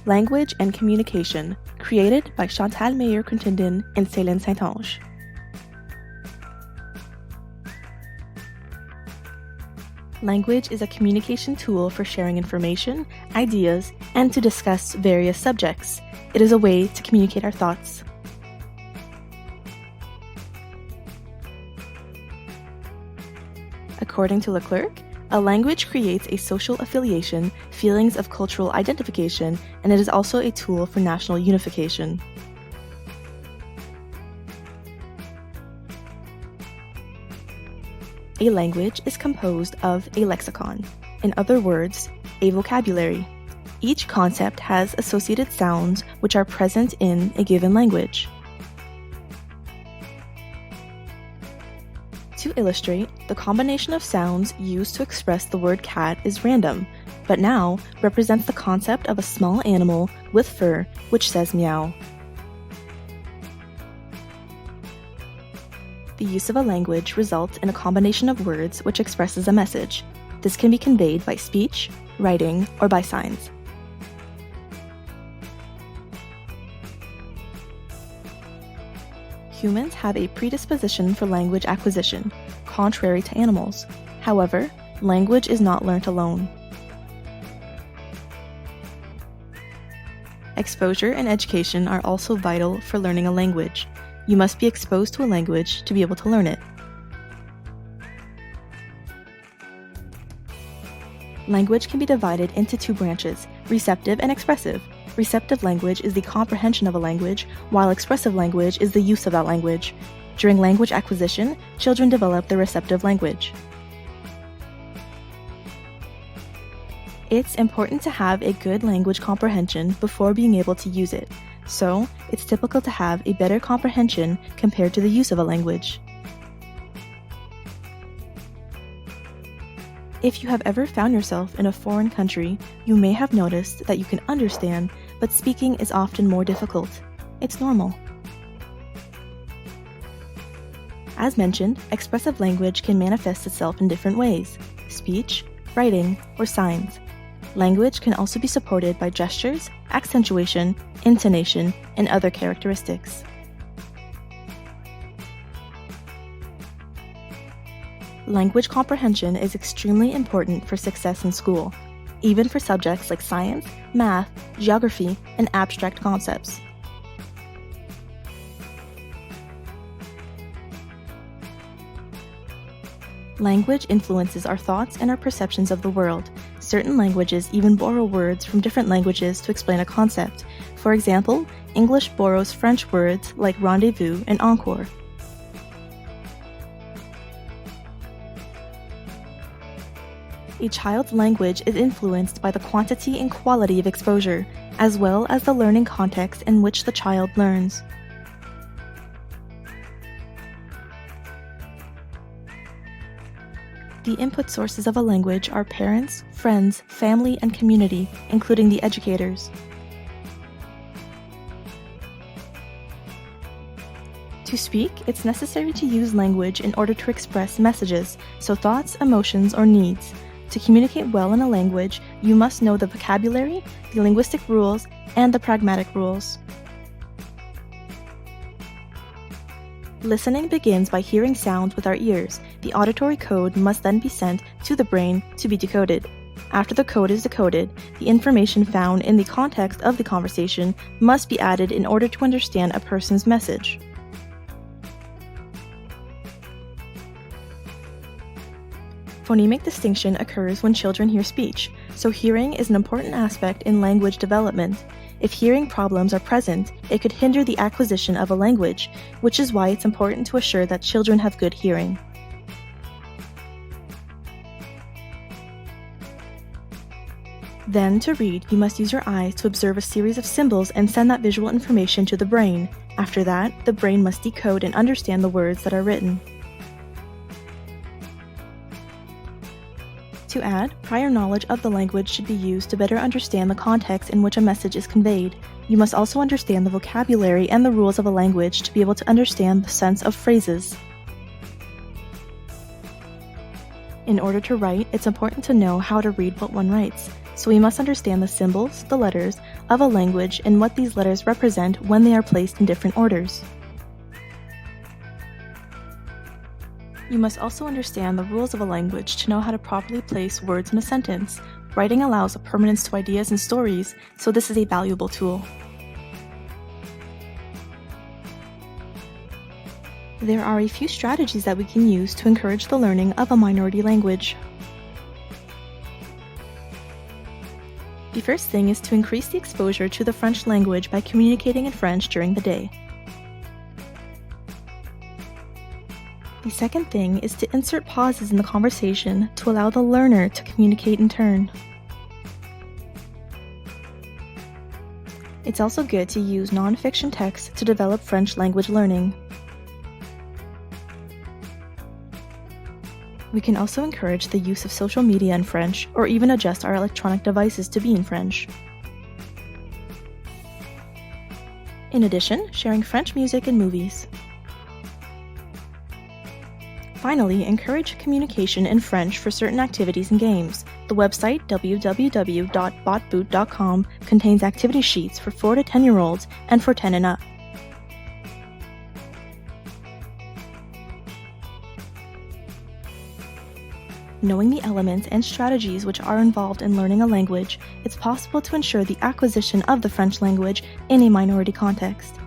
Language and Communication, created by Chantal Mayer-Crittenden and Céline Saint-Onge. Language is a communication tool for sharing information, ideas, and to discuss various subjects. It is a way to communicate our thoughts. According to Leclerc, a language creates a social affiliation, feelings of cultural identification, and it is also a tool for national unification. A language is composed of a lexicon, in other words, a vocabulary. Each concept has associated sounds which are present in a given language. To illustrate, the combination of sounds used to express the word cat is random, but now represents the concept of a small animal with fur which says meow. The use of a language results in a combination of words which expresses a message. This can be conveyed by speech, writing, or by signs. Humans have a predisposition for language acquisition, contrary to animals. However, language is not learnt alone. Exposure and education are also vital for learning a language. You must be exposed to a language to be able to learn it. Language can be divided into two branches, receptive and expressive. Receptive language is the comprehension of a language, while expressive language is the use of that language. During language acquisition, children develop their receptive language. It's important to have a good language comprehension before being able to use it. So, it's typical to have a better comprehension compared to the use of a language. If you have ever found yourself in a foreign country, you may have noticed that you can understand, but speaking is often more difficult. It's normal. As mentioned, expressive language can manifest itself in different ways: speech, writing, or signs. Language can also be supported by gestures, accentuation, intonation, and other characteristics. Language comprehension is extremely important for success in school, even for subjects like science, math, geography, and abstract concepts. Language influences our thoughts and our perceptions of the world. Certain languages even borrow words from different languages to explain a concept. For example, English borrows French words like rendezvous and encore. A child's language is influenced by the quantity and quality of exposure, as well as the learning context in which the child learns. The input sources of a language are parents, friends, family, and community, including the educators. To speak, it's necessary to use language in order to express messages, so thoughts, emotions, or needs. To communicate well in a language, you must know the vocabulary, the linguistic rules, and the pragmatic rules. Listening begins by hearing sounds with our ears. The auditory code must then be sent to the brain to be decoded. After the code is decoded, the information found in the context of the conversation must be added in order to understand a person's message. Phonemic distinction occurs when children hear speech, so hearing is an important aspect in language development. If hearing problems are present, it could hinder the acquisition of a language, which is why it's important to assure that children have good hearing. Then, to read, you must use your eyes to observe a series of symbols and send that visual information to the brain. After that, the brain must decode and understand the words that are written. To add, prior knowledge of the language should be used to better understand the context in which a message is conveyed. You must also understand the vocabulary and the rules of a language to be able to understand the sense of phrases. In order to write, it's important to know how to read what one writes. so we must understand the symbols, the letters, of a language and what these letters represent when they are placed in different orders. You must also understand the rules of a language to know how to properly place words in a sentence. Writing allows a permanence to ideas and stories, so this is a valuable tool. There are a few strategies that we can use to encourage the learning of a minority language. The first thing is to increase the exposure to the French language by communicating in French during the day. The second thing is to insert pauses in the conversation to allow the learner to communicate in turn. It's also good to use non-fiction text to develop French language learning. We can also encourage the use of social media in French, or even adjust our electronic devices to be in French. In addition, sharing French music and movies. Finally, encourage communication in French for certain activities and games. The website www.botboot.com contains activity sheets for 4 to 10-year-olds and for 10 and up. Knowing the elements and strategies which are involved in learning a language, it's possible to ensure the acquisition of the French language in a minority context.